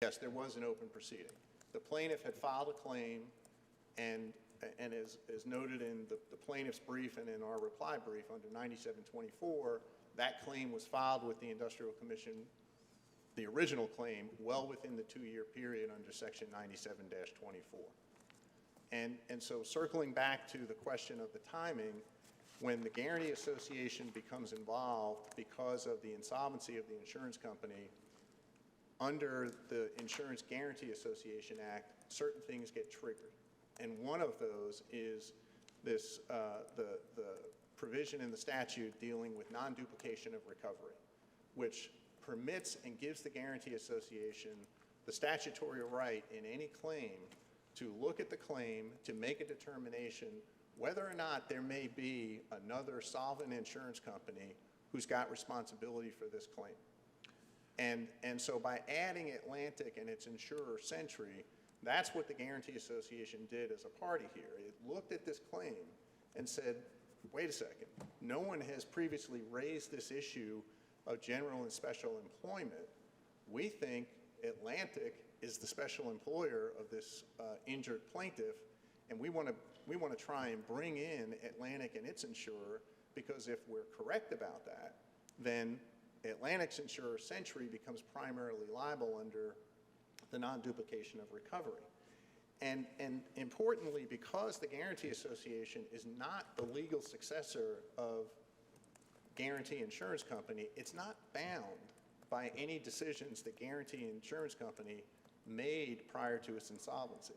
Yes, there was an open proceeding. The plaintiff had filed a claim, and as noted in the plaintiff's brief and in our reply brief under 9724, that claim was filed with the Industrial Commission, the original claim, well within the 2-year period under Section 97-24. And so circling back to the question of the timing, when the Guarantee Association becomes involved because of the insolvency of the insurance company, under the Insurance Guarantee Association Act, certain things get triggered. And one of those is this, the provision in the statute dealing with non-duplication of recovery, which permits and gives the Guarantee Association the statutory right in any claim to look at the claim, to make a determination whether or not there may be another solvent insurance company who's got responsibility for this claim. And so by adding Atlantic and its insurer Century, that's what the Guarantee Association did as a party here. It looked at this claim and said, wait a second, no one has previously raised this issue of general and special employment. We think Atlantic is the special employer of this injured plaintiff, and we want to try and bring in Atlantic and its insurer, because if we're correct about that, then Atlantic's insurer Century becomes primarily liable under the non-duplication of recovery. And importantly, because the Guarantee Association is not the legal successor of Guarantee Insurance Company, it's not bound by any decisions that Guarantee Insurance Company made prior to its insolvency.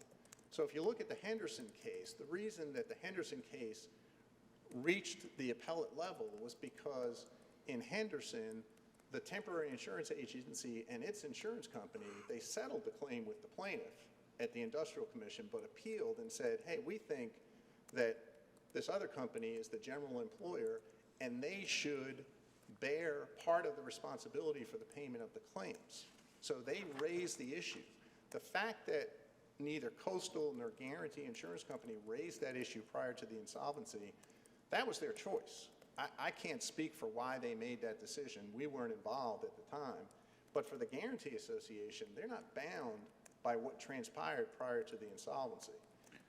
So if you look at the Henderson case, the reason that the Henderson case reached the appellate level was because in Henderson, the temporary insurance agency and its insurance company, they settled the claim with the plaintiff at the Industrial Commission, but appealed and said, hey, we think that this other company is the general employer and they should bear part of the responsibility for the payment of the claims. So they raised the issue. The fact that neither Coastal nor Guarantee Insurance Company raised that issue prior to the insolvency, that was their choice. I can't speak for why they made that decision. We weren't involved at the time. But for the Guarantee Association, they're not bound by what transpired prior to the insolvency.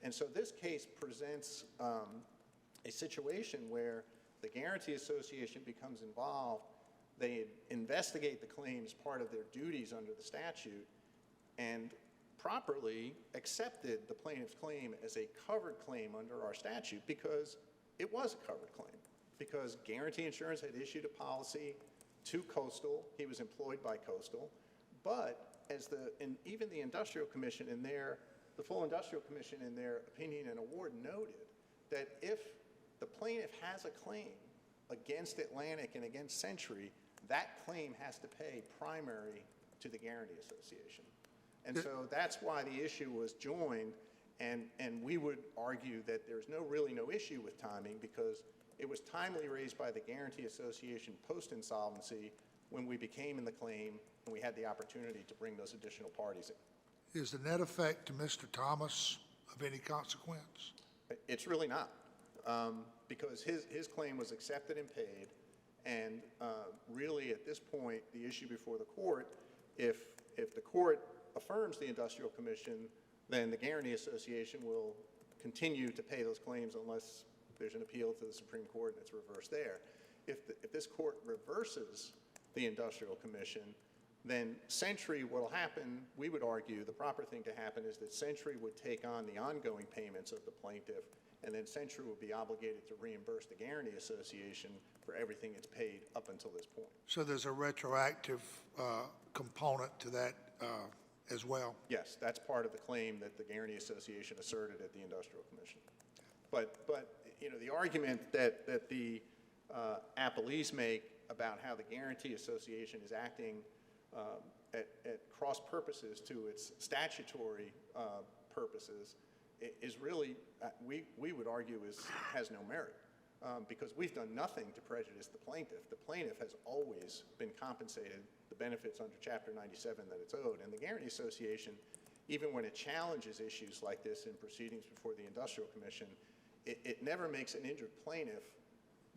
And so this case presents a situation where the Guarantee Association becomes involved. They investigate the claim as part of their duties under the statute and properly accepted the plaintiff's claim as a covered claim under our statute because it was a covered claim. Because Guarantee Insurance had issued a policy to Coastal. He was employed by Coastal. But as even the Industrial Commission the full Industrial Commission in their opinion and award noted that if the plaintiff has a claim against Atlantic and against Century, that claim has to pay primary to the Guarantee Association. And so that's why the issue was joined, and we would argue that there's really no issue with timing because it was timely raised by the Guarantee Association post-insolvency when we became in the claim and we had the opportunity to bring those additional parties in. Is the net effect to Mr. Thomas of any consequence? It's really not, because his claim was accepted and paid, and really at this point, the issue before the court, if the court affirms the Industrial Commission, then the Guarantee Association will continue to pay those claims unless there's an appeal to the Supreme Court and it's reversed there. If this court reverses the Industrial Commission, then Century, what will happen, we would argue the proper thing to happen is that Century would take on the ongoing payments of the plaintiff, and then Century would be obligated to reimburse the Guarantee Association for everything it's paid up until this point. So there's a retroactive component to that as well? Yes, that's part of the claim that the Guarantee Association asserted at the Industrial Commission. But you know, the argument that the appellees make about how the Guarantee Association is acting at cross purposes to its statutory purposes is really, we would argue, has no merit because we've done nothing to prejudice the plaintiff. The plaintiff has always been compensated the benefits under Chapter 97 that it's owed. And the Guarantee Association, even when it challenges issues like this in proceedings before the Industrial Commission, it never makes an injured plaintiff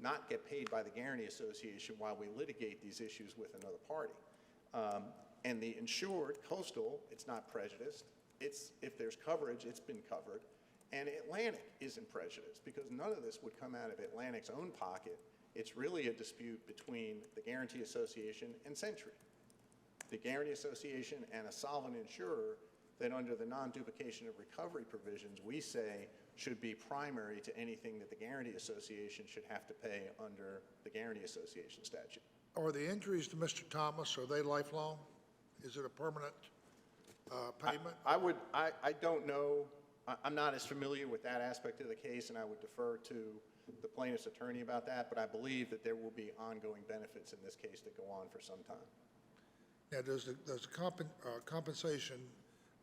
not get paid by the Guarantee Association while we litigate these issues with another party. And the insured, Coastal, it's not prejudiced. If there's coverage, it's been covered. And Atlantic isn't prejudiced because none of this would come out of Atlantic's own pocket. It's really a dispute between the Guarantee Association and Century. The Guarantee Association and a solvent insurer that under the non-duplication of recovery provisions, we say should be primary to anything that the Guarantee Association should have to pay under the Guarantee Association statute. Are the injuries to Mr. Thomas, are they lifelong? Is it a permanent payment? I don't know. I'm not as familiar with that aspect of the case, and I would defer to the plaintiff's attorney about that, but I believe that there will be ongoing benefits in this case that go on for some time. Now, does the compensation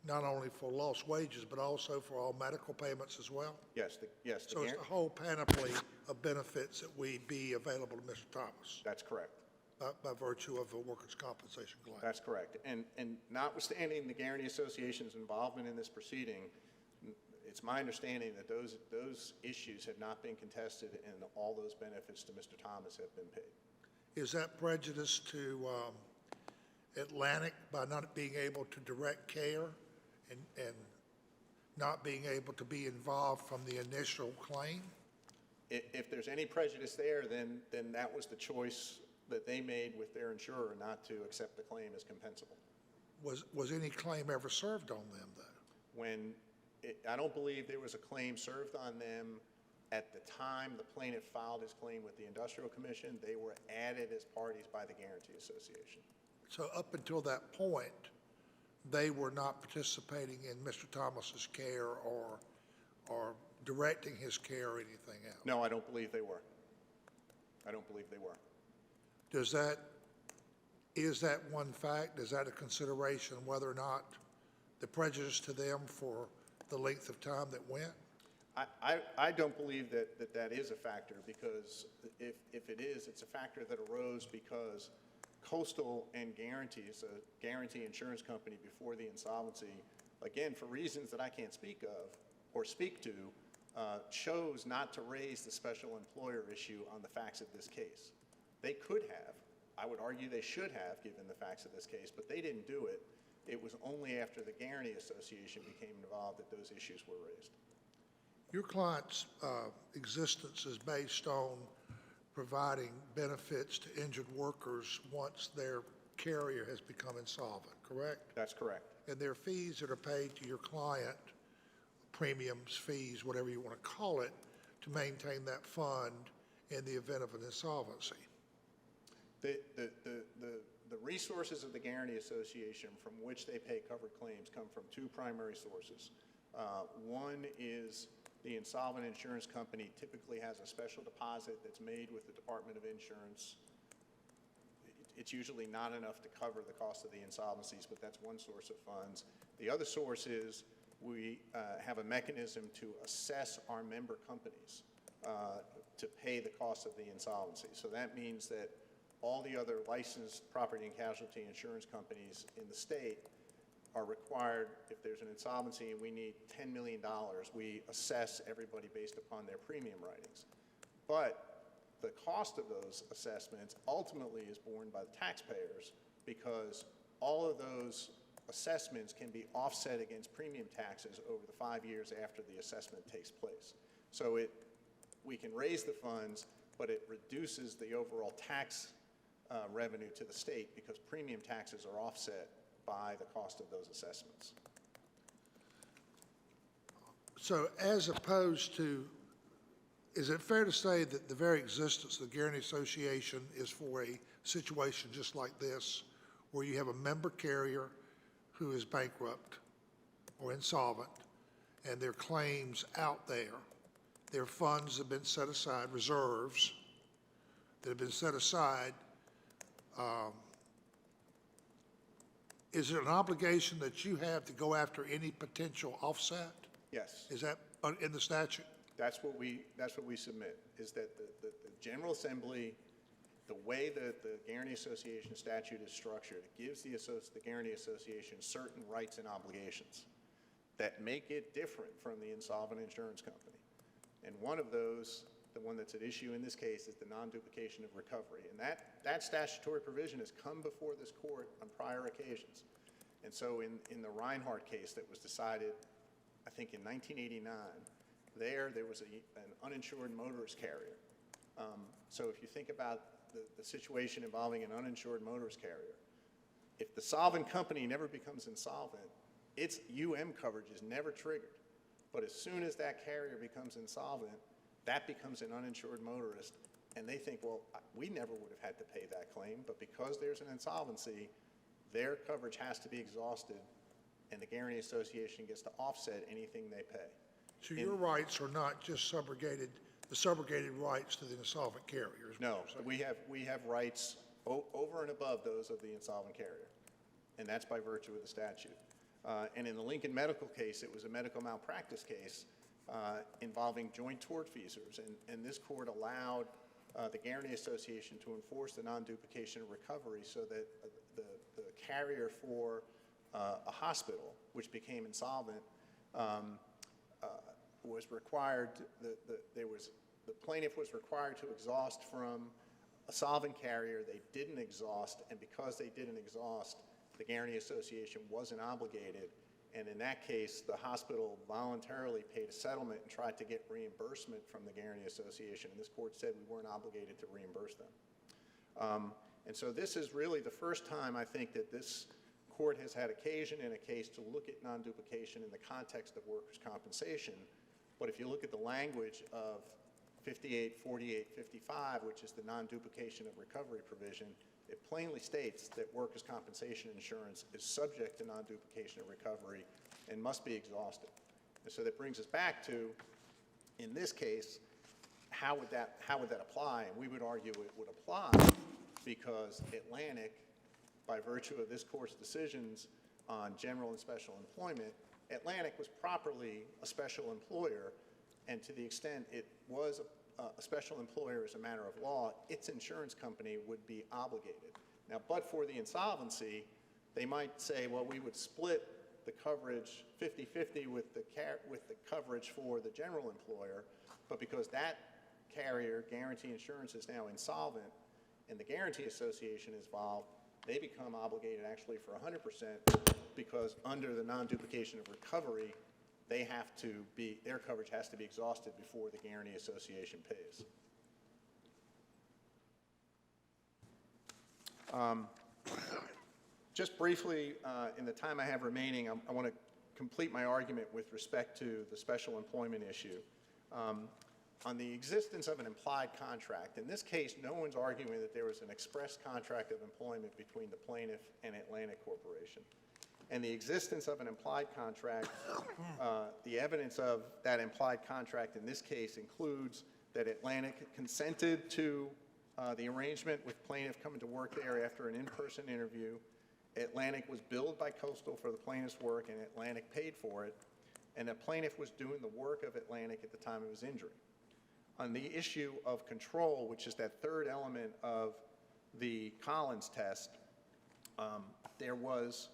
not only for lost wages, but also for all medical payments as well? Yes. So it's the whole panoply of benefits that would be available to Mr. Thomas That's correct. by virtue of a workers' compensation claim? That's correct. And notwithstanding the Guarantee Association's involvement in this proceeding, it's my understanding that those issues have not been contested and all those benefits to Mr. Thomas have been paid. Is that prejudice to Atlantic by not being able to direct care and not being able to be involved from the initial claim? If there's any prejudice there, then that was the choice that they made with their insurer not to accept the claim as compensable. Was any claim ever served on them, though? I don't believe there was a claim served on them at the time the plaintiff filed his claim with the Industrial Commission. They were added as parties by the Guarantee Association. So up until that point, they were not participating in Mr. Thomas's care or directing his care or anything else? No, I don't believe they were. Is that one fact? Is that a consideration whether or not the prejudice to them for the length of time that went? I don't believe that is a factor, because if it is, it's a factor that arose because Coastal and Guarantee, so Guarantee Insurance Company before the insolvency, again, for reasons that I can't speak of or speak to, chose not to raise the special employer issue on the facts of this case. They could have. I would argue they should have, given the facts of this case, but they didn't do it. It was only after the Guarantee Association became involved that those issues were raised. Your client's existence is based on providing benefits to injured workers once their carrier has become insolvent, correct? That's correct. And there are fees that are paid to your client, premiums, fees, whatever you want to call it, to maintain that fund in the event of an insolvency. The resources of the Guarantee Association from which they pay covered claims come from two primary sources. One is the insolvent insurance company typically has a special deposit that's made with the Department of Insurance. It's usually not enough to cover the cost of the insolvencies, but that's one source of funds. The other source is we have a mechanism to assess our member companies to pay the cost of the insolvency. So that means that all the other licensed property and casualty insurance companies in the state are required, if there's an insolvency and we need $10 million, we assess everybody based upon their premium writings. But the cost of those assessments ultimately is borne by the taxpayers, because all of those assessments can be offset against premium taxes over the 5 years after the assessment takes place. So we can raise the funds, but it reduces the overall tax revenue to the state because premium taxes are offset by the cost of those assessments. So as opposed to, is it fair to say that the very existence of the Guarantee Association is for a situation just like this, where you have a member carrier who is bankrupt or insolvent, and their claims out there, their funds have been set aside, reserves that have been set aside, is there an obligation that you have to go after any potential offset? Yes. Is that in the statute? That's what we submit, is that the General Assembly, the way that the Guarantee Association statute is structured, it gives the Guarantee Association certain rights and obligations that make it different from the insolvent insurance company. And one of those the one that's at issue in this case, is the non-duplication of recovery. And that statutory provision has come before this court on prior occasions. And so in the Reinhardt case that was decided, I think in 1989, there was an uninsured motorist carrier. So if you think about the situation involving an uninsured motorist carrier, if the solvent company never becomes insolvent, its coverage is never triggered. But as soon as that carrier becomes insolvent, that becomes an uninsured motorist, and they think, well, we never would have had to pay that claim, but because there's an insolvency, their coverage has to be exhausted, and the Guarantee Association gets to offset anything they pay. So your rights are not just subrogated, the subrogated rights to the insolvent carriers? No, we have rights over and above those of the insolvent carrier, and that's by virtue of the statute. And in the Lincoln Medical case, it was a medical malpractice case involving joint tortfeasors, and this court allowed the Guarantee Association to enforce the non-duplication of recovery so that the carrier for a hospital, which became insolvent, was required, the plaintiff was required to exhaust from a solvent carrier. They didn't exhaust, and because they didn't exhaust, the Guarantee Association wasn't obligated, and in that case, the hospital voluntarily paid a settlement and tried to get reimbursement from the Guarantee Association, and this court said we weren't obligated to reimburse them. And so this is really the first time, I think, that this court has had occasion in a case to look at non-duplication in the context of workers' compensation. But if you look at the language of 58, 48, 55, which is the non-duplication of recovery provision, it plainly states that workers' compensation insurance is subject to non-duplication of recovery and must be exhausted. And so that brings us back to, in this case, how would that apply? And we would argue it would apply because Atlantic, by virtue of this court's decisions on general and special employment, Atlantic was properly a special employer, and to the extent it was a special employer as a matter of law, its insurance company would be obligated. Now, but for the insolvency, they might say, well, we would split the coverage 50-50 with the coverage for the general employer, but because that carrier, Guarantee Insurance, is now insolvent and the Guarantee Association is involved, they become obligated actually for 100% because under the non-duplication of recovery, they have to be, their coverage has to be exhausted before the Guarantee Association pays. Just briefly, in the time I have remaining, I want to complete my argument with respect to the special employment issue. On the existence of an implied contract, in this case, no one's arguing that there was an express contract of employment between the plaintiff and Atlantic Corporation. And the existence of an implied contract, the evidence of that implied contract in this case includes that Atlantic consented to the arrangement with plaintiff coming to work there after an in-person interview. Atlantic was billed by Coastal for the plaintiff's work, and Atlantic paid for it. And the plaintiff was doing the work of Atlantic at the time of his injury. On the issue of control, which is that third element of the Collins test, there was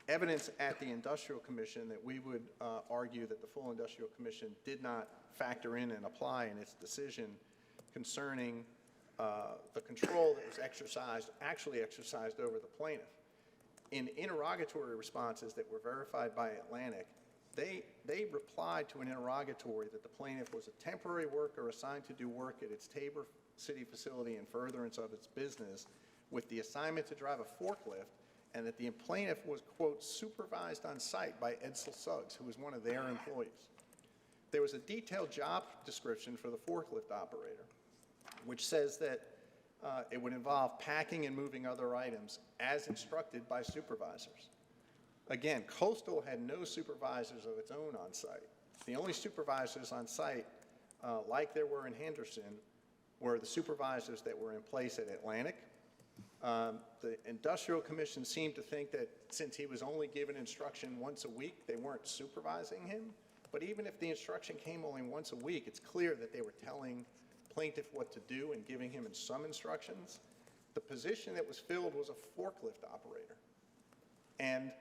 evidence at the Industrial Commission that we would argue that the full Industrial Commission did not factor in and apply in its decision concerning the control that was actually exercised over the plaintiff. In interrogatory responses that were verified by Atlantic, they replied to an interrogatory that the plaintiff was a temporary worker assigned to do work at its Tabor City facility in furtherance of its business with the assignment to drive a forklift, and that the plaintiff was, quote, supervised on site by Edsel Suggs, who was one of their employees. There was a detailed job description for the forklift operator, which says that it would involve packing and moving other items as instructed by supervisors. Again, Coastal had no supervisors of its own on site. The only supervisors on site, like there were in Henderson, were the supervisors that were in place at Atlantic. The Industrial Commission seemed to think that since he was only given instruction once a week, they weren't supervising him. But even if the instruction came only once a week, it's clear that they were telling plaintiff what to do and giving him some instructions. The position that was filled was a forklift operator. And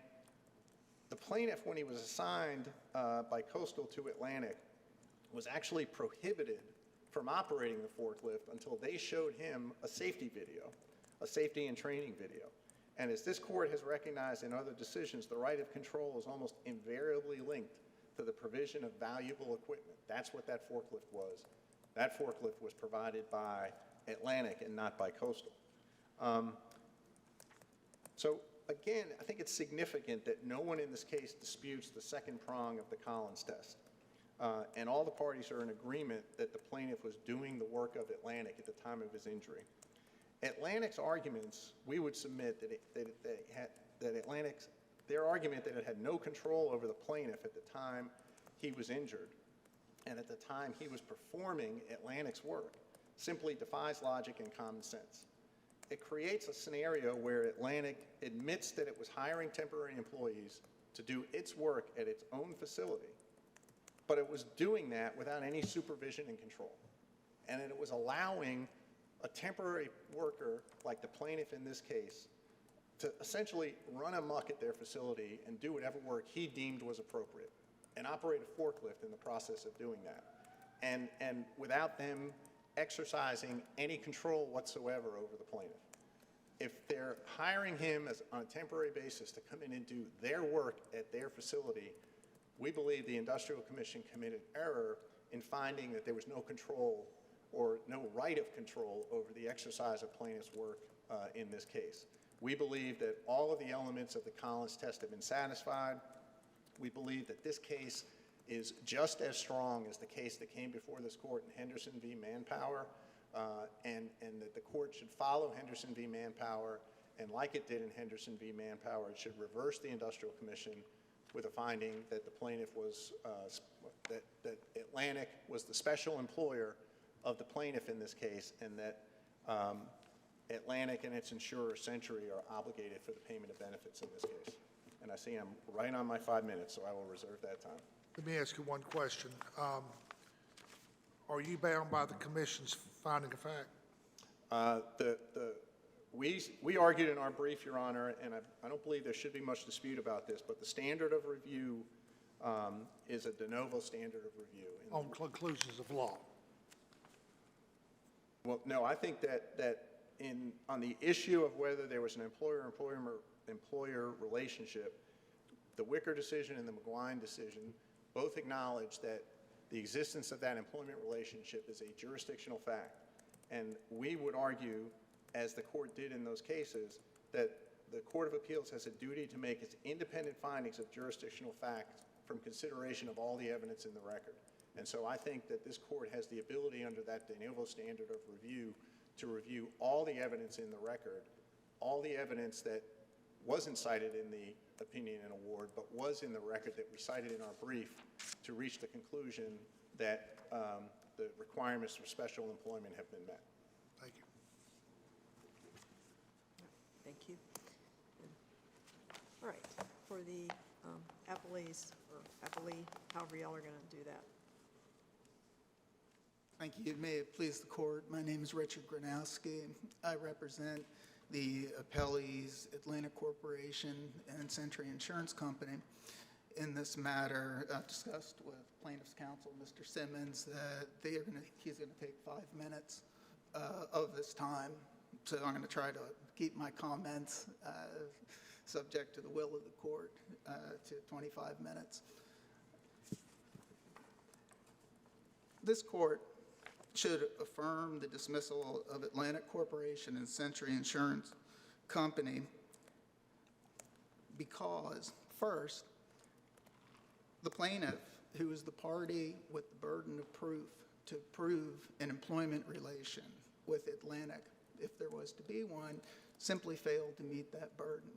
the plaintiff, when he was assigned by Coastal to Atlantic, was actually prohibited from operating the forklift until they showed him a safety video, a safety and training video. And as this court has recognized in other decisions, the right of control is almost invariably linked to the provision of valuable equipment. That's what that forklift was. That forklift was provided by Atlantic and not by Coastal. So again, I think it's significant that no one in this case disputes the second prong of the Collins test. And all the parties are in agreement that the plaintiff was doing the work of Atlantic at the time of his injury. Atlantic's arguments, we would submit their argument that it had no control over the plaintiff at the time he was injured and at the time he was performing Atlantic's work simply defies logic and common sense. It creates a scenario where Atlantic admits that it was hiring temporary employees to do its work at its own facility, but it was doing that without any supervision and control. And it was allowing a temporary worker, like the plaintiff in this case, to essentially run amok at their facility and do whatever work he deemed was appropriate and operate a forklift in the process of doing that. And without them exercising any control whatsoever over the plaintiff. If they're hiring him on a temporary basis to come in and do their work at their facility, we believe the Industrial Commission committed error in finding that there was no control or no right of control over the exercise of plaintiff's work in this case. We believe that all of the elements of the Collins test have been satisfied. We believe that this case is just as strong as the case that came before this court in Henderson v. Manpower, and that the court should follow Henderson v. Manpower, and like it did in Henderson v. Manpower, it should reverse the Industrial Commission with a finding that the plaintiff was, that Atlantic was the special employer of the plaintiff in this case, and that Atlantic and its insurer Century are obligated for the payment of benefits in this case. And I see I'm right on my 5 minutes, so I will reserve that time. Let me ask you one question. Are you bound by the commission's finding of fact? We argued in our brief, Your Honor, and I don't believe there should be much dispute about this, but the standard of review is a de novo standard of review. On conclusions of law? Well, no, I think that on the issue of whether there was an employer-employer relationship, the Wicker decision and the McGuine decision both acknowledge that the existence of that employment relationship is a jurisdictional fact. And we would argue, as the court did in those cases, that the Court of Appeals has a duty to make its independent findings of jurisdictional facts from consideration of all the evidence in the record. And so I think that this court has the ability under that de novo standard of review to review all the evidence in the record, all the evidence that wasn't cited in the opinion and award, but was in the record that we cited in our brief, to reach the conclusion that the requirements for special employment have been met. Thank you. Thank you. All right, for the appellees, or appellee, however y'all are going to do that. Thank you. May it please the court. My name is Richard Gronowski. I represent the appellees, Atlantic Corporation and Century Insurance Company. In this matter, I've discussed with plaintiff's counsel, Mr. Simmons, that he's going to take 5 minutes of this time. So I'm going to try to keep my comments subject to the will of the court to 25 minutes. This court should affirm the dismissal of Atlantic Corporation and Century Insurance Company because, first, the plaintiff, who is the party with the burden of proof to prove an employment relation with Atlantic, if there was to be one, simply failed to meet that burden.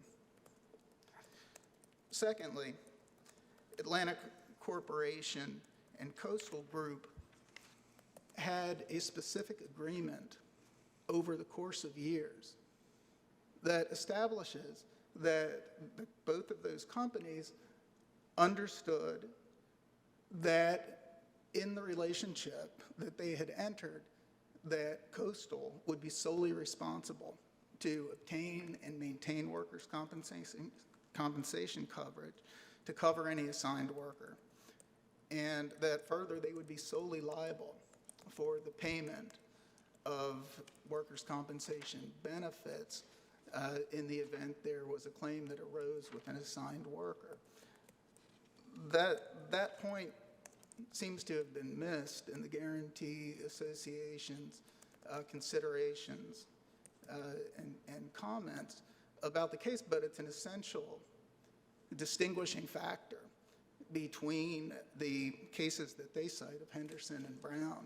Secondly, Atlantic Corporation and Coastal Group had a specific agreement over the course of years that establishes that both of those companies understood that in the relationship that they had entered, that Coastal would be solely responsible to obtain and maintain workers' compensation coverage to cover any assigned worker. and that further, they would be solely liable for the payment of workers' compensation benefits in the event there was a claim that arose with an assigned worker. That point seems to have been missed in the Guarantee Association's considerations and comments about the case, but it's an essential distinguishing factor between the cases that they cite of Henderson and Brown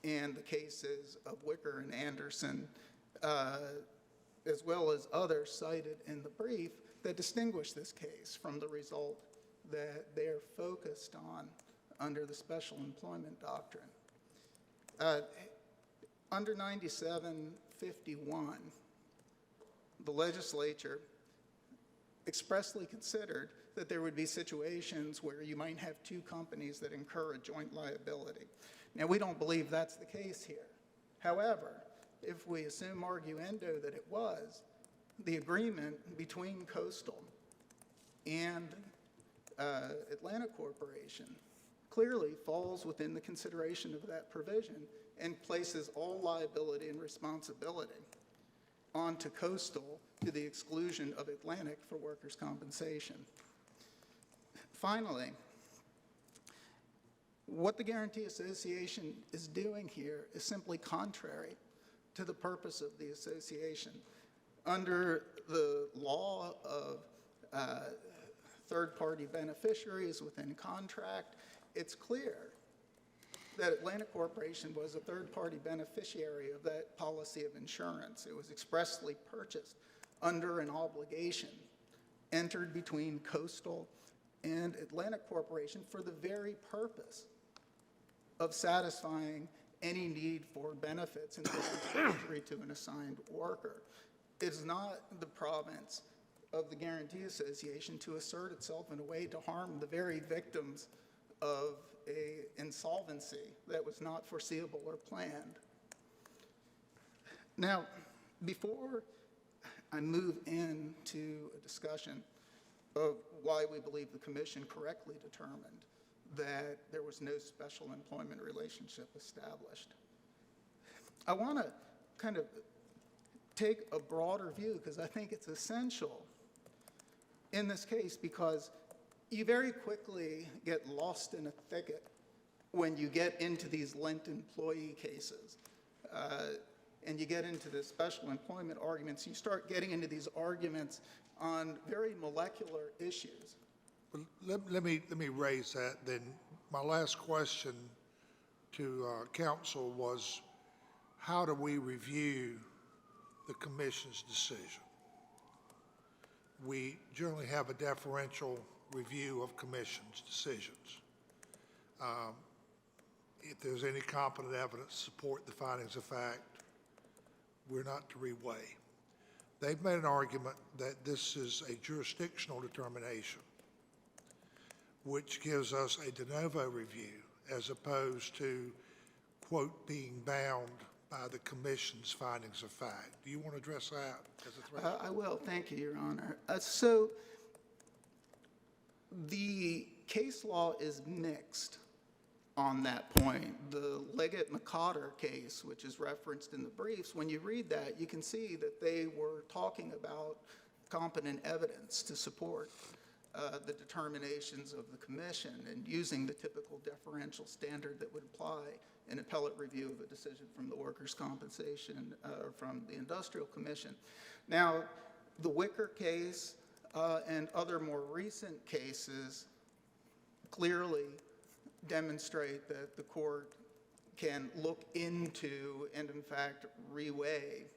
and the cases of Wicker and Anderson, as well as others cited in the brief that distinguish this case from the result that they're focused on under the special employment doctrine. Under 9751, the legislature expressly considered that there would be situations where you might have two companies that incur a joint liability. Now, we don't believe that's the case here. However, if we assume arguendo that it was, the agreement between Coastal and Atlanta Corporation clearly falls within the consideration of that provision and places all liability and responsibility onto Coastal to the exclusion of Atlantic for workers' compensation. Finally, what the Guarantee Association is doing here is simply contrary to the purpose of the association. Under the law of third-party beneficiaries within contract, it's clear that Atlanta Corporation was a third-party beneficiary of that policy of insurance. It was expressly purchased under an obligation entered between Coastal and Atlanta Corporation for the very purpose of satisfying any need for benefits in the event of injury to an assigned worker. It is not the province of the Guarantee Association to assert itself in a way to harm the very victims of an insolvency that was not foreseeable or planned. Now, before I move into a discussion of why we believe the Commission correctly determined that there was no special employment relationship established, I want to kind of take a broader view because I think it's essential in this case, because you very quickly get lost in a thicket when you get into these lent employee cases and you get into the special employment arguments. You start getting into these arguments on very molecular issues. Let me raise that then. My last question to council was, how do we review the Commission's decision? We generally have a deferential review of Commission's decisions. If there's any competent evidence to support the findings of fact, we're not to reweigh. They've made an argument that this is a jurisdictional determination, which gives us a de novo review as opposed to, quote, being bound by the Commission's findings of fact. Do you want to address that as a threat? I will. Thank you, Your Honor. So the case law is mixed on that point. The Leggett-McCotter case, which is referenced in the briefs, when you read that, you can see that they were talking about competent evidence to support the determinations of the Commission and using the typical deferential standard that would apply in appellate review of a decision from the Workers' Compensation or from the Industrial Commission. Now, the Wicker case and other more recent cases clearly demonstrate that the court can look into and, in fact, reweigh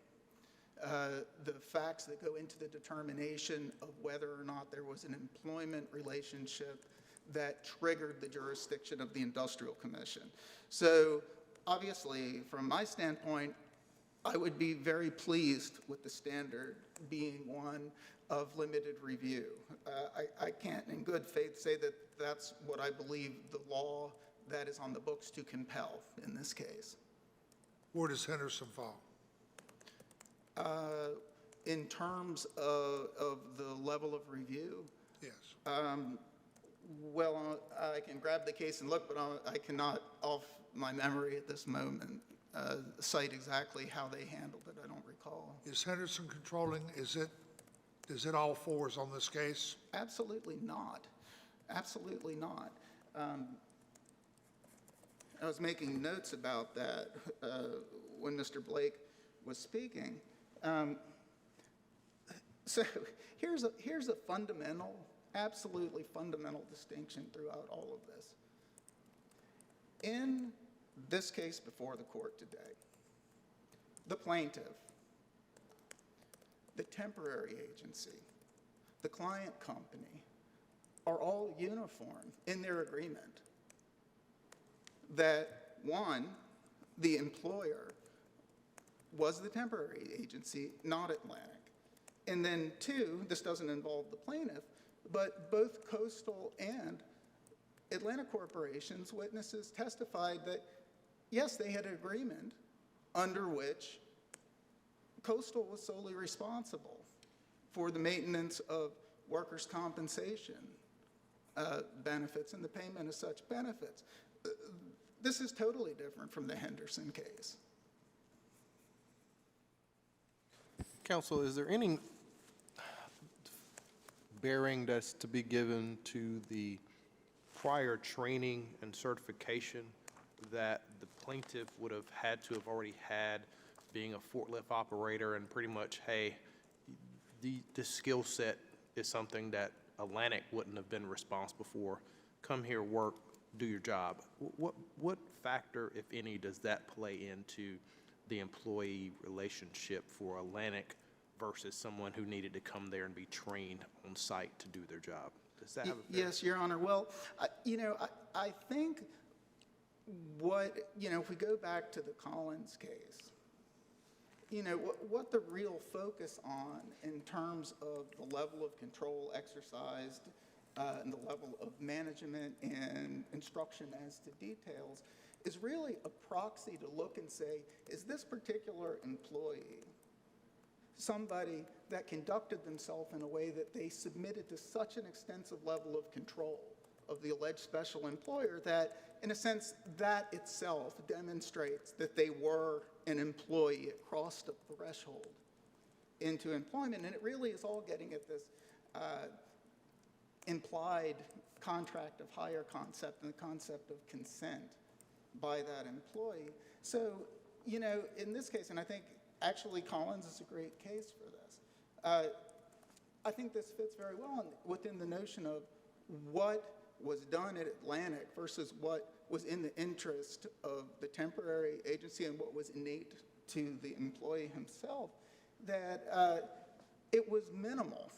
the facts that go into the determination of whether or not there was an employment relationship that triggered the jurisdiction of the Industrial Commission. So, obviously, from my standpoint, I would be very pleased with the standard being one of limited review. I can't in good faith say that that's what I believe the law that is on the books to compel in this case. Where does Henderson fall? In terms of the level of review, Yes. Well, I can grab the case and look, but I cannot, off my memory at this moment, cite exactly how they handled it. I don't recall. Is Henderson controlling, is it all fours on this case? Absolutely not. Absolutely not. I was making notes about that when Mr. Blake was speaking. So here's a fundamental, absolutely fundamental distinction throughout all of this. In this case before the court today, the plaintiff, the temporary agency, the client company are all uniform in their agreement that, one, the employer was the temporary agency, not Atlantic. And then two, this doesn't involve the plaintiff, but both Coastal and Atlantic Corporation's witnesses testified that, yes, they had an agreement under which Coastal was solely responsible for the maintenance of workers' compensation benefits and the payment of such benefits. This is totally different from the Henderson case. Counsel, is there any bearing that's to be given to the prior training and certification that the plaintiff would have had to have already had being a forklift operator, and pretty much, hey, this skill set is something that Atlantic wouldn't have been responsible for. Come here, work, do your job. What factor, if any, does that play into the employee relationship for Atlantic versus someone who needed to come there and be trained on site to do their job? Does that have a bearing? Yes, Your Honor. Well, I think if we go back to the Collins case, what the real focus on in terms of the level of control exercised and the level of management and instruction as to details is really a proxy to look and say, is this particular employee somebody that conducted themselves in a way that they submitted to such an extensive level of control of the alleged special employer that, in a sense, that itself demonstrates that they were an employee. It crossed a threshold into employment, and it really is all getting at this implied contract of hire concept and the concept of consent by that employee. So, in this case, and I think actually Collins is a great case for this, I think this fits very well within the notion of what was done at Atlantic versus what was in the interest of the temporary agency and what was innate to the employee himself, that it was minimal,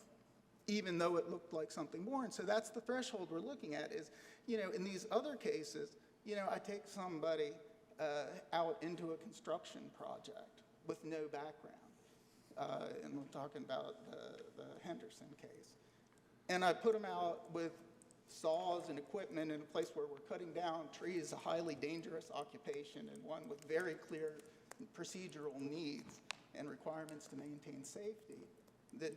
even though it looked like something more. And so that's the threshold we're looking at is, in these other cases, I take somebody out into a construction project with no background, and we're talking about the Henderson case, and I put them out with saws and equipment in a place where we're cutting down trees, a highly dangerous occupation and one with very clear procedural needs and requirements to maintain safety. The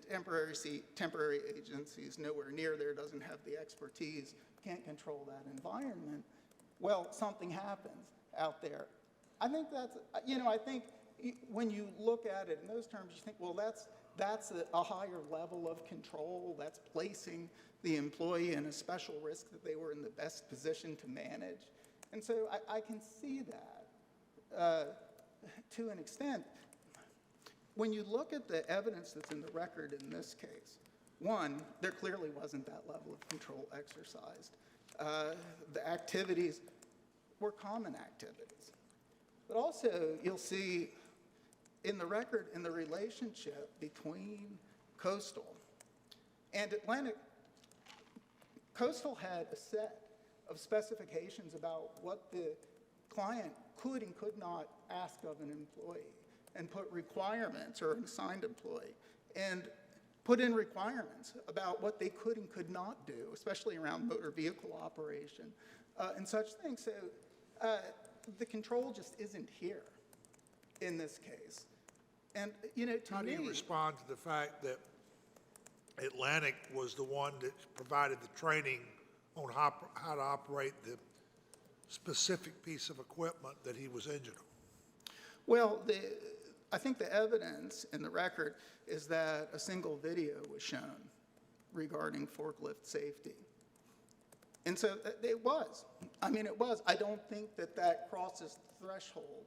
temporary agency is nowhere near there, doesn't have the expertise, can't control that environment. Well, something happens out there. I think that's, I think when you look at it in those terms, you think, well, that's a higher level of control. That's placing the employee in a special risk that they were in the best position to manage. And so I can see that to an extent. When you look at the evidence that's in the record in this case, one, there clearly wasn't that level of control exercised. The activities were common activities. But also, you'll see in the record, in the relationship between Coastal and Atlantic, Coastal had a set of specifications about what the client could and could not ask of an employee, and put requirements, or an assigned employee, and put in requirements about what they could and could not do, especially around motor vehicle operation and such things. So the control just isn't here in this case. And, to How do you me, respond to the fact that Atlantic was the one that provided the training on how to operate the specific piece of equipment that he was injured on? Well, I think the evidence in the record is that a single video was shown regarding forklift safety. And so it was. I mean, it was. I don't think that that crosses the threshold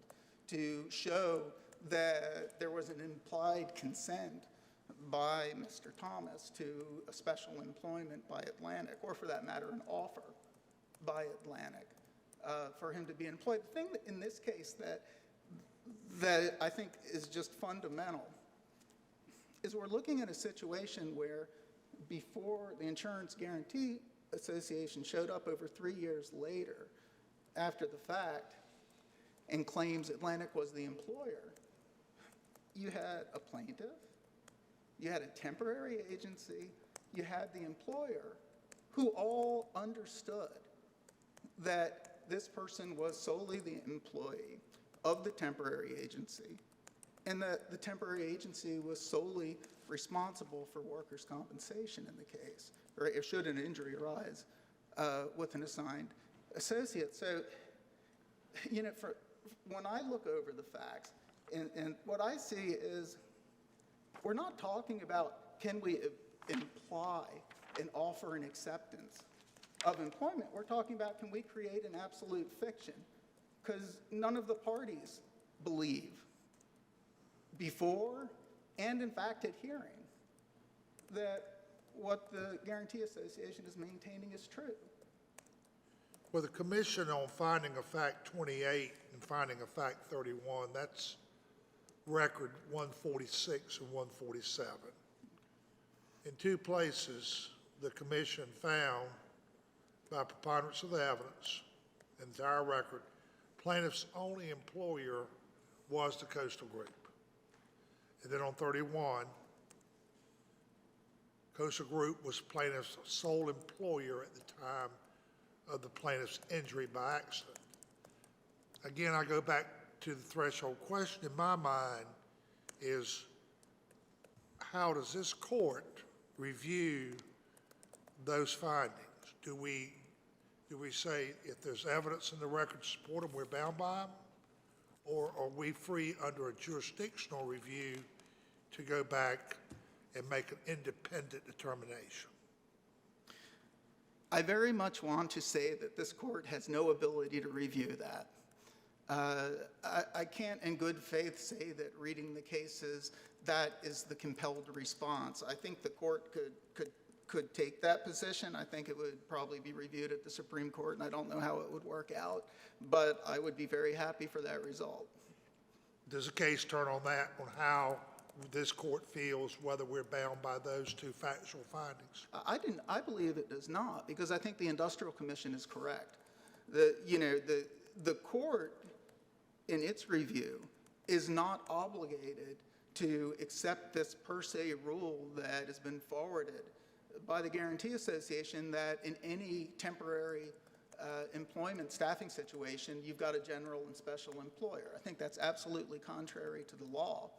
to show that there was an implied consent by Mr. Thomas to a special employment by Atlantic, or for that matter, an offer by Atlantic for him to be employed. The thing that in this case that I think is just fundamental is we're looking at a situation where before the Insurance Guarantee Association showed up over 3 years later after the fact and claims Atlantic was the employer, you had a plaintiff, you had a temporary agency, you had the employer, who all understood that this person was solely the employee of the temporary agency, and that the temporary agency was solely responsible for workers' compensation in the case, or should an injury arise with an assigned associate. So, you know, when I look over the facts, and what I see is we're not talking about can we imply and offer an acceptance of employment. We're talking about can we create an absolute fiction, because none of the parties believe before and in fact at hearing that what the Guarantee Association is maintaining is true. Well, the commission on finding of fact 28 and finding of fact 31, that's record 146 and 147. In two places, the commission found, by preponderance of the evidence, entire record, plaintiff's only employer was the Coastal Group. And then on 31, Coastal Group was plaintiff's sole employer at the time of the plaintiff's injury by accident. Again, I go back to the threshold question in my mind is, how does this court review those findings? Do we say if there's evidence in the record to support them, we're bound by them? Or are we free under a jurisdictional review to go back and make an independent determination? I very much want to say that this court has no ability to review that. I can't in good faith say that reading the cases, that is the compelled response. I think the court could take that position. I think it would probably be reviewed at the Supreme Court, and I don't know how it would work out, but I would be very happy for that result. Does the case turn on that, on how this court feels, whether we're bound by those two factual findings? I believe it does not, because I think the Industrial Commission is correct. The court, in its review, is not obligated to accept this per se rule that has been forwarded by the Guarantee Association that in any temporary employment staffing situation, you've got a general and special employer. I think that's absolutely contrary to the law.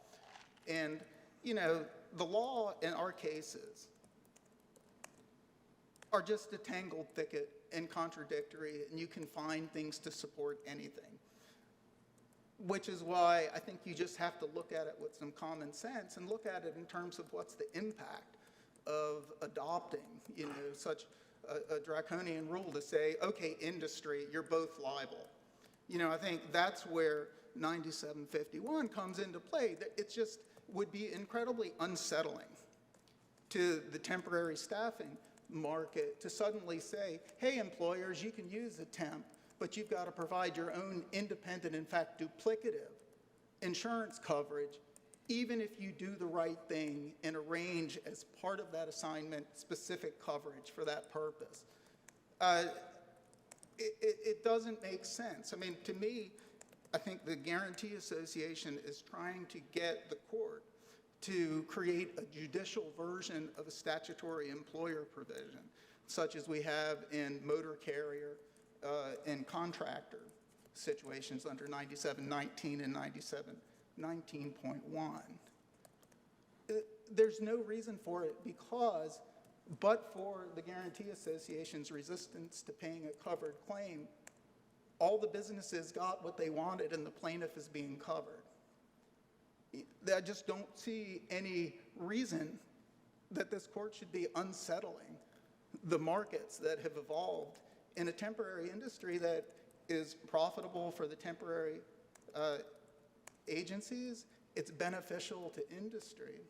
And, you know, the law in our cases are just a tangled thicket and contradictory, and you can find things to support anything. Which is why I think you just have to look at it with some common sense and look at it in terms of what's the impact of adopting, you know, such a draconian rule to say, okay, industry, you're both liable. You know, I think that's where 9751 comes into play. It just would be incredibly unsettling to the temporary staffing market to suddenly say, hey, employers, you can use a temp, but you've got to provide your own independent, in fact, duplicative insurance coverage, even if you do the right thing and arrange as part of that assignment specific coverage for that purpose. It doesn't make sense. I mean, to me, I think the Guarantee Association is trying to get the court to create a judicial version of a statutory employer provision, such as we have in motor carrier and contractor situations under 9719 and 9719.1. There's no reason for it because But for the Guarantee Association's resistance to paying a covered claim, all the businesses got what they wanted and the plaintiff is being covered. I just don't see any reason that this court should be unsettling the markets that have evolved in a temporary industry that is profitable for the temporary agencies, it's beneficial to industry,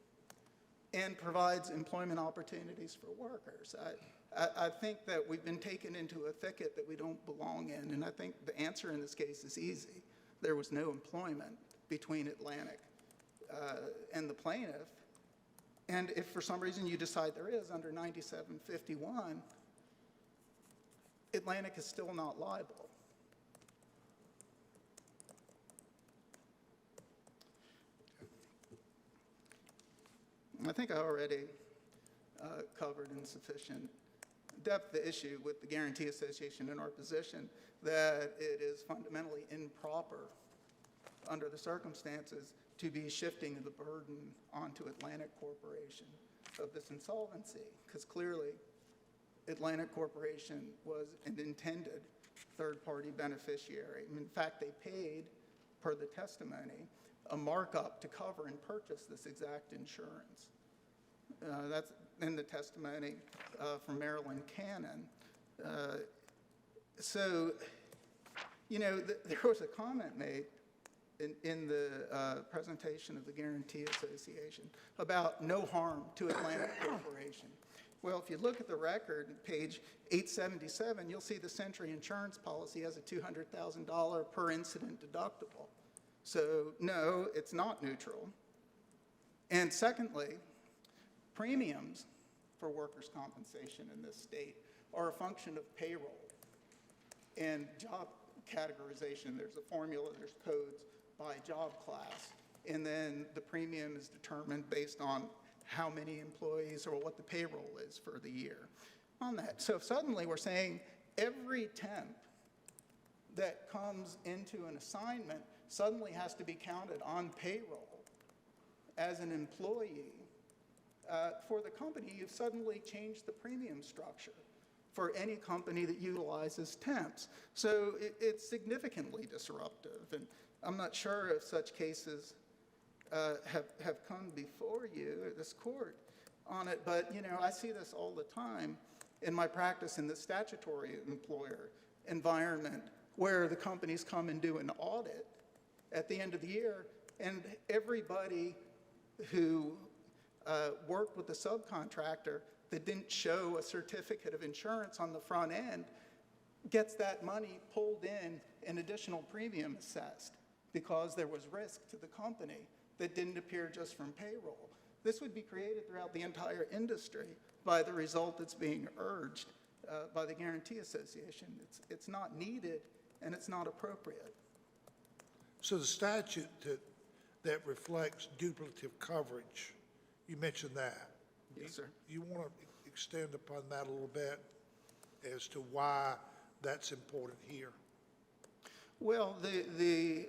and provides employment opportunities for workers. I think that we've been taken into a thicket that we don't belong in, and I think the answer in this case is easy. There was no employment between Atlantic and the plaintiff, and if for some reason you decide there is under 9751, Atlantic is still not liable. I think I already covered in sufficient depth the issue with the Guarantee Association and our position that it is fundamentally improper under the circumstances to be shifting the burden onto Atlantic Corporation of this insolvency, because clearly Atlantic Corporation was an intended third-party beneficiary. In fact, they paid, per the testimony, a markup to cover and purchase this exact insurance. That's in the testimony from Marilyn Cannon. So, you know, there was a comment made in the presentation of the Guarantee Association about no harm to Atlantic Corporation. Well, if you look at the record, page 877, you'll see the Century Insurance policy has a $200,000 per incident deductible. So, no, it's not neutral. And secondly, premiums for workers' compensation in this state are a function of payroll and job categorization. There's a formula, there's codes by job class, and then the premium is determined based on how many employees or what the payroll is for the year on that. So if suddenly we're saying every temp that comes into an assignment suddenly has to be counted on payroll as an employee, for the company, you've suddenly changed the premium structure for any company that utilizes temps. So it's significantly disruptive, and I'm not sure if such cases have come before you or this court on it, but you know, I see this all the time in my practice in the statutory employer environment, where the companies come and do an audit at the end of the year, and everybody who worked with the subcontractor that didn't show a certificate of insurance on the front end gets that money pulled in and additional premium assessed because there was risk to the company that didn't appear just from payroll. This would be created throughout the entire industry by the result that's being urged by the Guarantee Association. It's not needed and it's not appropriate. So the statute that reflects duplicative coverage, you mentioned that. Yes, sir. You want to extend upon that a little bit as to why that's important here? Well, the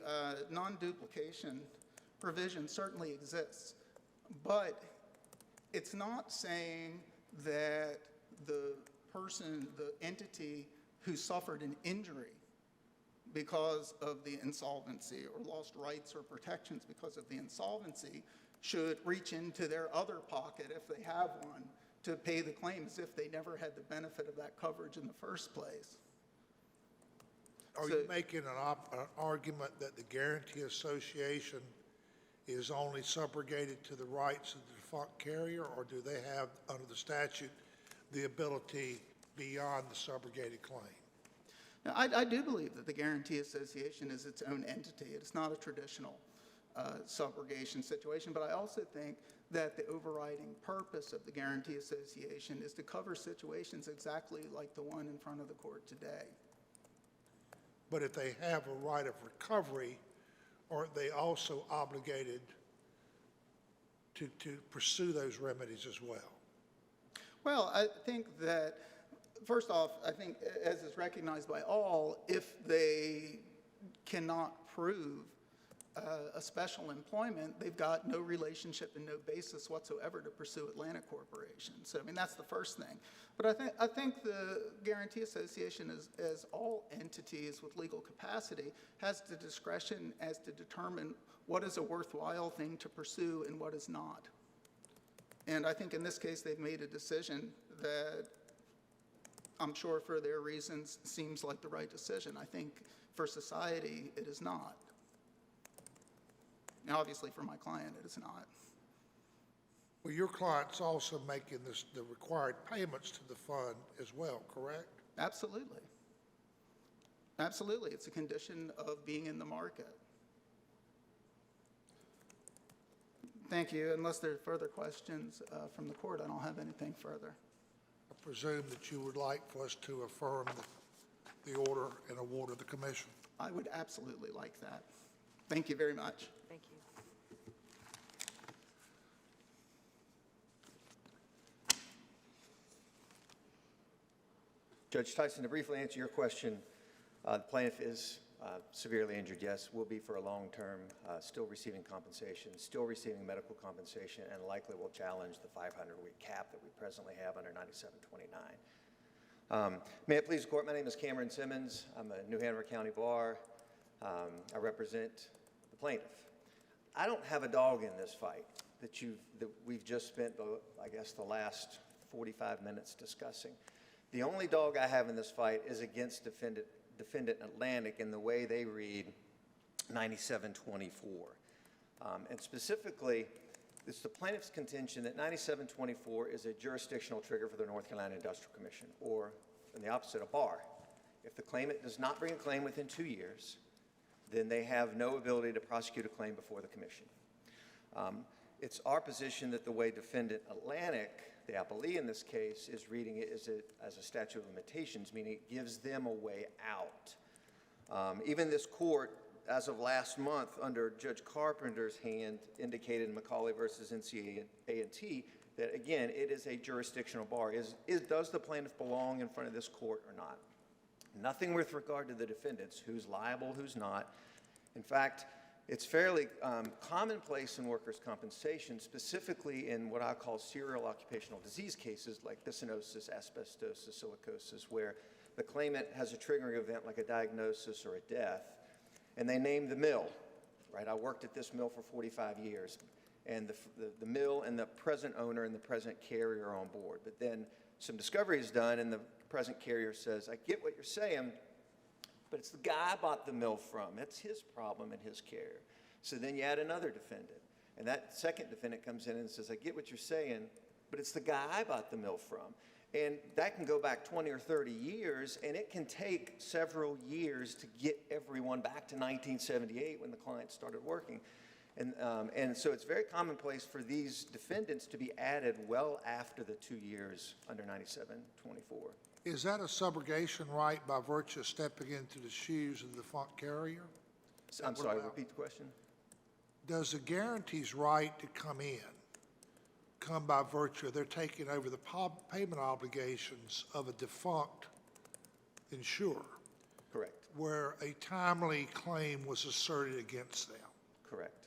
non-duplication provision certainly exists, but it's not saying that the person, the entity who suffered an injury because of the insolvency or lost rights or protections because of the insolvency should reach into their other pocket, if they have one, to pay the claim as if they never had the benefit of that coverage in the first place. Are you making an argument that the Guarantee Association is only subrogated to the rights of the defunct carrier, or do they have, under the statute, the ability beyond the subrogated claim? Now, I do believe that the Guarantee Association is its own entity. It's not a traditional subrogation situation, but I also think that the overriding purpose of the Guarantee Association is to cover situations exactly like the one in front of the court today. But if they have a right of recovery, aren't they also obligated to pursue those remedies as well? Well, I think that, first off, I think as is recognized by all, if they cannot prove a special employment, they've got no relationship and no basis whatsoever to pursue Atlantic Corporation. So, I mean, that's the first thing. But I think the Guarantee Association, as all entities with legal capacity, has the discretion as to determine what is a worthwhile thing to pursue and what is not. And I think in this case, they've made a decision that I'm sure for their reasons seems like the right decision. I think for society, it is not. Now, obviously, for my client, it is not. Well, your client's also making the required payments to the fund as well, correct? Absolutely. Absolutely. It's a condition of being in the market. Thank you. Unless there are further questions from the court, I don't have anything further. I presume that you would like for us to affirm the order and award of the commission. I would absolutely like that. Thank you very much. Thank you. Judge Tyson, to briefly answer your question, the plaintiff is severely injured, yes, will be for a long term, still receiving compensation, still receiving medical compensation, and likely will challenge the 500-week cap that we presently have under 9729. May it please the court, my name is Cameron Simmons. I'm a New Hanover County bar. I represent the plaintiff. I don't have a dog in this fight that we've just spent, I guess, the last 45 minutes discussing. The only dog I have in this fight is against defendant Atlantic in the way they read 9724. And specifically, it's the plaintiff's contention that 9724 is a jurisdictional trigger for the North Carolina Industrial Commission, or in the opposite, a bar. If the claimant does not bring a claim within 2 years, then they have no ability to prosecute a claim before the commission. It's our position that the way defendant Atlantic, the appellee in this case, is reading it as a statute of limitations, meaning it gives them a way out. Even this court, as of last month, under Judge Carpenter's hand, indicated in McCauley versus NCA&T that, again, it is a jurisdictional bar. Does the plaintiff belong in front of this court or not? Nothing with regard to the defendants, who's liable, who's not. In fact, it's fairly commonplace in workers' compensation, specifically in what I call serial occupational disease cases like byssinosis, asbestosis, silicosis, where the claimant has a triggering event like a diagnosis or a death, and they name the mill, right? I worked at this mill for 45 years, and the mill and the present owner and the present carrier are on board. But then some discovery is done, and the present carrier says, I get what you're saying, but it's the guy I bought the mill from. That's his problem and his care. So then you add another defendant. And that second defendant comes in and says, I get what you're saying, but it's the guy I bought the mill from. And that can go back 20 or 30 years, and it can take several years to get everyone back to 1978 when the client started working. And so it's very commonplace for these defendants to be added well after the 2 years under 9724. Is that a subrogation right by virtue of stepping into the shoes of the defunct carrier? I'm sorry, repeat the question? Does the guarantee's right to come by virtue of they're taking over the payment obligations of a defunct insurer? Correct. Where a timely claim was asserted against them? Correct.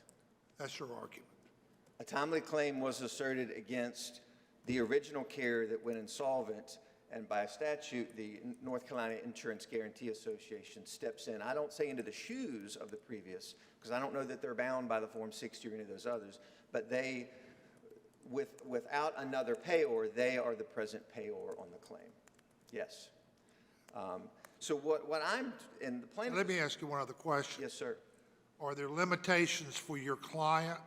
That's your argument. A timely claim was asserted against the original carrier that went insolvent, and by statute, the North Carolina Insurance Guarantee Association steps in. I don't say into the shoes of the previous, because I don't know that they're bound by the Form 60 or any of those others, but they, without another payor, they are the present payor on the claim. Yes. So what I'm, and the plaintiff... Let me ask you one other question. Yes, sir. Are there limitations for your client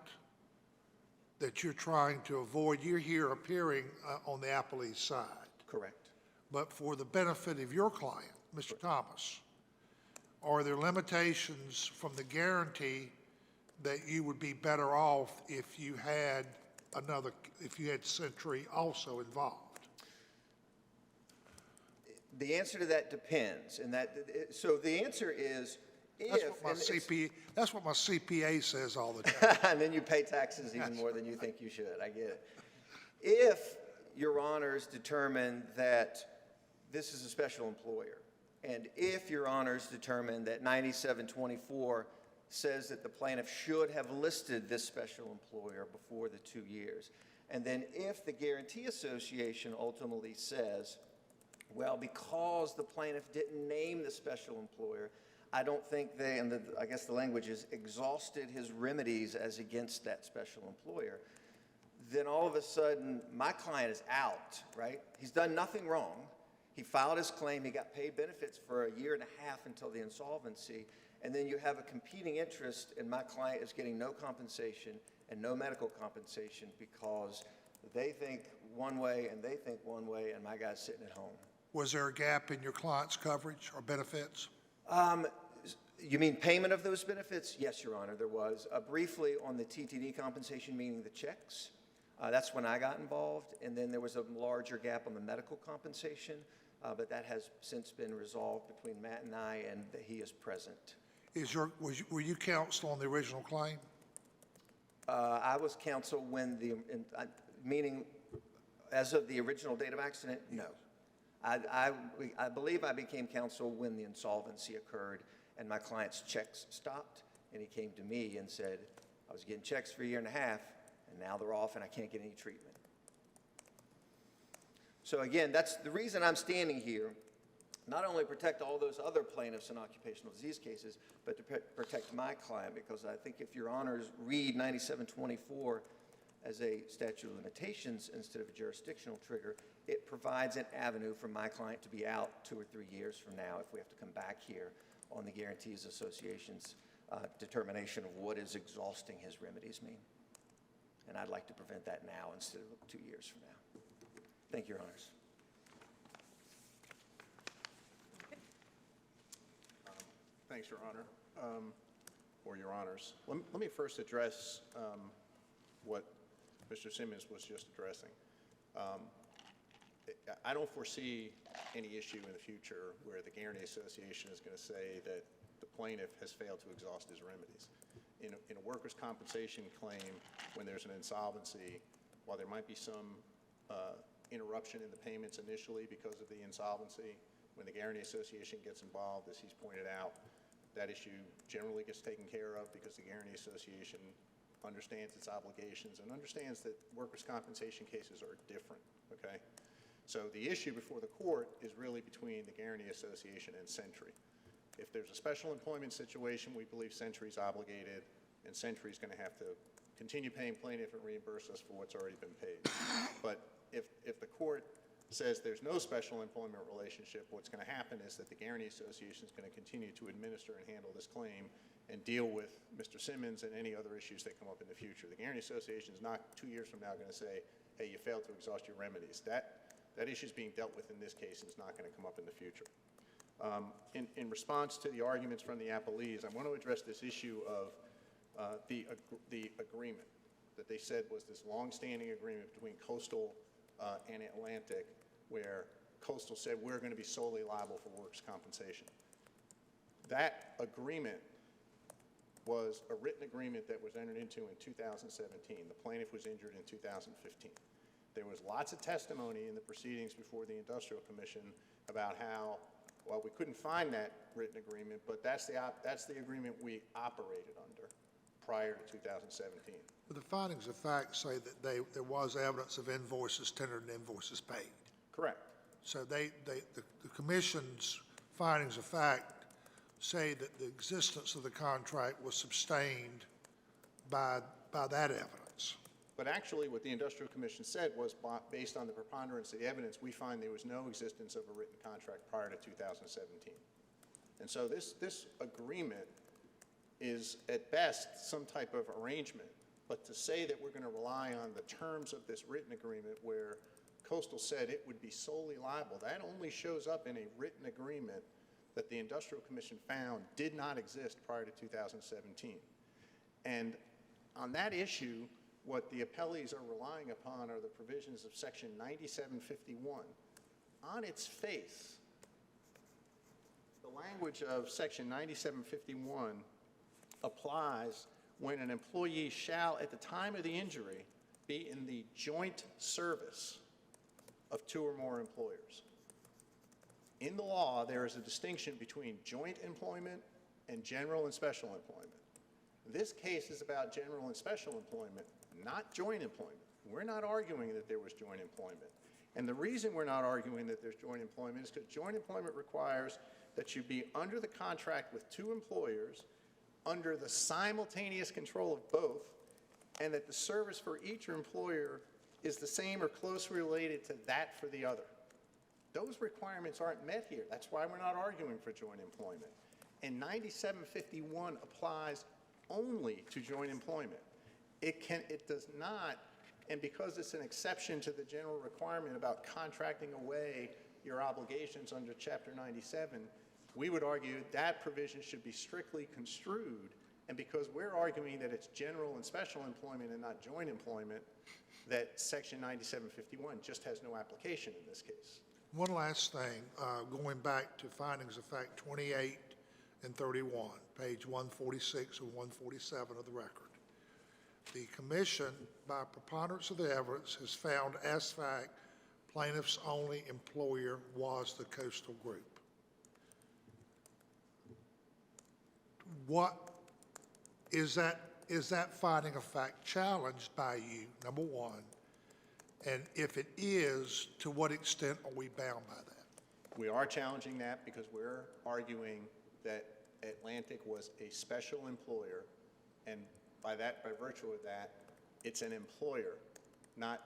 that you're trying to avoid? You're here appearing on the appellee's side. Correct. But for the benefit of your client, Mr. Thomas, are there limitations from the guarantee that you would be better off if you had Century also involved? The answer to that depends, so the answer is That's what my CPA says all the time. and then you pay taxes even more than you think you should. I get it. If your honors determine that this is a special employer, and if your honors determine that 9724 says that the plaintiff should have listed this special employer before the 2 years. And then if the Guarantee Association ultimately says, well, because the plaintiff didn't name the special employer, I don't think they, and I guess the language is, exhausted his remedies as against that special employer, then all of a sudden, my client is out, right? He's done nothing wrong. He filed his claim, he got paid benefits for a year and a half until the insolvency, and then you have a competing interest, and my client is getting no compensation and no medical compensation because they think one way and they think one way, and my guy's sitting at home. Was there a gap in your client's coverage or benefits? You mean payment of those benefits? Yes, Your Honor, there was. Briefly on the TTD compensation, meaning the checks, that's when I got involved, and then there was a larger gap on the medical compensation, but that has since been resolved between Matt and I, and he is present. Were you counsel on the original claim? I was counsel when meaning as of the original date of accident, no. I believe I became counsel when the insolvency occurred and my client's checks stopped, and he came to me and said, I was getting checks for a year and a half, and now they're off and I can't get any treatment. So again, that's the reason I'm standing here, not only protect all those other plaintiffs in occupational disease cases, but to protect my client, because I think if your honors read 9724 as a statute of limitations instead of a jurisdictional trigger, it provides an avenue for my client to be out 2 or 3 years from now if we have to come back here on the Guarantees Association's determination of what is exhausting his remedies mean. And I'd like to prevent that now instead of 2 years from now. Thank you, Your Honors. Thanks, Your Honor, or Your Honors. Let me first address what Mr. Simmons was just addressing. I don't foresee any issue in the future where the Guarantee Association is going to say that the plaintiff has failed to exhaust his remedies. In a workers' compensation claim, when there's an insolvency, while there might be some interruption in the payments initially because of the insolvency, when the Guarantee Association gets involved, as he's pointed out, that issue generally gets taken care of because the Guarantee Association understands its obligations and understands that workers' compensation cases are different, okay? So the issue before the court is really between the Guarantee Association and Century. If there's a special employment situation, we believe Century's obligated, and Century's going to have to continue paying plaintiff and reimburse us for what's already been paid. But if the court says there's no special employment relationship, what's going to happen is that the Guarantee Association is going to continue to administer and handle this claim and deal with Mr. Simmons and any other issues that come up in the future. The Guarantee Association is not 2 years from now going to say, hey, you failed to exhaust your remedies. That issue is being dealt with in this case and it's not going to come up in the future. In response to the arguments from the appellees, I want to address this issue of the agreement that they said was this long-standing agreement between Coastal and Atlantic, where Coastal said we're going to be solely liable for workers' compensation. That agreement was a written agreement that was entered into in 2017. The plaintiff was injured in 2015. There was lots of testimony in the proceedings before the Industrial Commission about how, well, we couldn't find that written agreement, but that's the agreement we operated under prior to 2017. But the findings of fact say that there was evidence of invoices tendered and invoices paid. Correct. So the commission's findings of fact say that the existence of the contract was sustained by that evidence. But actually, what the Industrial Commission said was, based on the preponderance of the evidence, we find there was no existence of a written contract prior to 2017. And so this agreement is, at best, some type of arrangement. But to say that we're going to rely on the terms of this written agreement where Coastal said it would be solely liable, that only shows up in a written agreement that the Industrial Commission found did not exist prior to 2017. And on that issue, what the appellees are relying upon are the provisions of Section 9751. On its face, the language of Section 9751 applies when an employee shall, at the time of the injury, be in the joint service of 2 or more employers. In the law, there is a distinction between joint employment and general and special employment. This case is about general and special employment, not joint employment. We're not arguing that there was joint employment. And the reason we're not arguing that there's joint employment is because joint employment requires that you be under the contract with two employers, under the simultaneous control of both, and that the service for each employer is the same or closely related to that for the other. Those requirements aren't met here. That's why we're not arguing for joint employment. And 9751 applies only to joint employment. It does not, and because it's an exception to the general requirement about contracting away your obligations under Chapter 97, we would argue that provision should be strictly construed. And because we're arguing that it's general and special employment and not joint employment, that Section 9751 just has no application in this case. One last thing, going back to findings of fact 28 and 31, page 146 and 147 of the record. The commission, by preponderance of the evidence, has found as fact plaintiff's only employer was the Coastal Group. What is that finding of fact challenged by you, number one? And if it is, to what extent are we bound by that? We are challenging that because we're arguing that Atlantic was a special employer, and by virtue of that, it's an employer, not,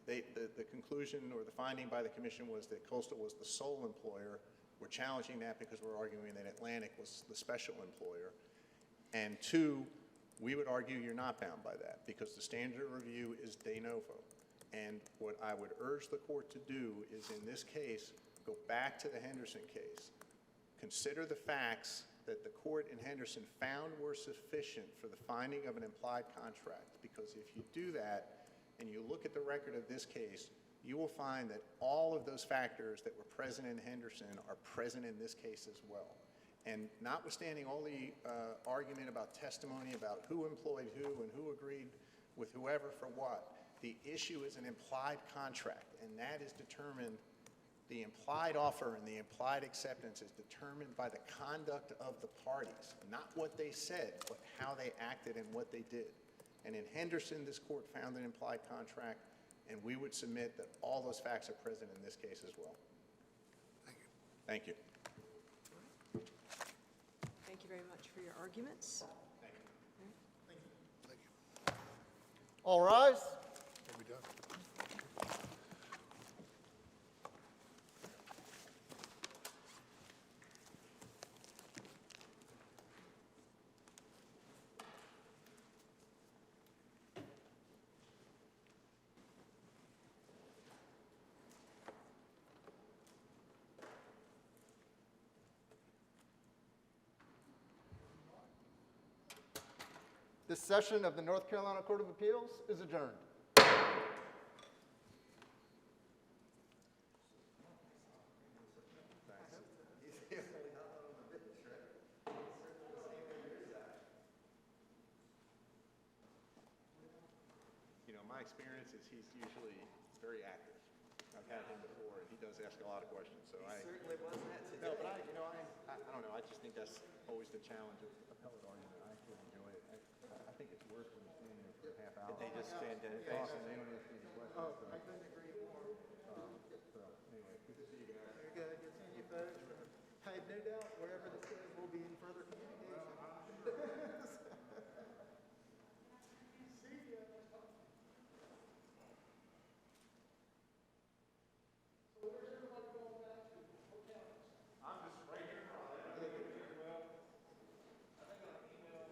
the conclusion or the finding by the commission was that Coastal was the sole employer. We're challenging that because we're arguing that Atlantic was the special employer. And two, we would argue you're not bound by that because the standard of review is de novo. And what I would urge the court to do is, in this case, go back to the Henderson case. Consider the facts that the court in Henderson found were sufficient for the finding of an implied contract. Because if you do that and you look at the record of this case, you will find that all of those factors that were present in Henderson are present in this case as well. And notwithstanding all the argument about testimony about who employed who and who agreed with whoever for what, the issue is an implied contract, and that is determined, the implied offer and the implied acceptance is determined by the conduct of the parties, not what they said, but how they acted and what they did. And in Henderson, this court found an implied contract, and we would submit that all those facts are present in this case as well. Thank you. Thank you very much for your arguments. Thank you. Thank you. All rise. Are we done? This session of the North Carolina Court of Appeals is adjourned. You know, my experience is he's usually very active. I've had him before, and he does ask a lot of questions, so Certainly was that today. No, but I don't know, I just think that's always the challenge of appellate argument. I actually enjoy it. I think it's worse when you stand there for a half hour. They just stand there. Talking, they don't ask any questions. I couldn't agree